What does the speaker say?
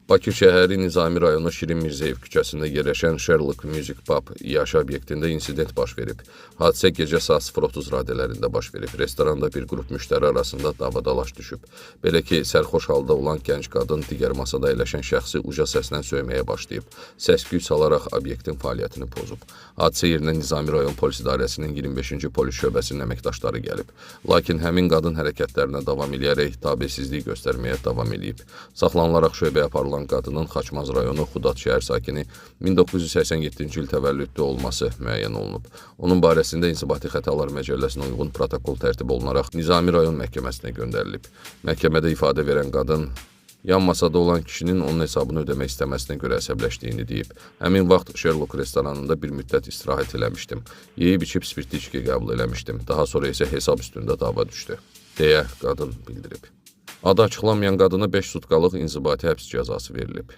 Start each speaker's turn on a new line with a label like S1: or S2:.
S1: Bakı şəhəri Nizami rayonu Şirin Mirzəyev küçəsində yerləşən Sherlock Music Pub yaş obyektində insident baş verib. Hadisə gecə saat 0:30 radələrində baş verib. Restoranda bir qrup müştəri arasında davadalaş düşüb. Belə ki, sərxoş halda olan gənc qadın digər masada əyləşən şəxsi uca səslə söyməyə başlayıb. Səs-küy salaraq obyektin fəaliyyətini pozub. Hadisə yerinə Nizami rayon polis idarəsinin 25-ci polis şöbəsinin əməkdaşları gəlib. Lakin həmin qadın hərəkətlərinə davam edərək tabesizlik göstərməyə davam edib. Saxlanılaraq şöbəyə aparılan qadının Xaçmaz rayonu Xudat şəhər sakini 1987-ci il təvəllüdlü olması müəyyən olunub. Onun barəsində İnzibati Xətalar Məcəlləsinə uyğun protokol tərtib olunaraq Nizami rayon məhkəməsinə göndərilib. Məhkəmədə ifadə verən qadın yan masada olan kişinin onun hesabını ödəmək istəməsinə görə əsəbləşdiyini deyib. Həmin vaxt Sherlock restoranında bir müddət istirahət eləmişdim. Yeyib-içib spirtli içki qəbul eləmişdim. Daha sonra isə hesab üstündə dava düşdü, deyə qadın bildirib. Adı açıqlanmayan qadına 5 sutkalıq inzibati həbs cəzası verilib.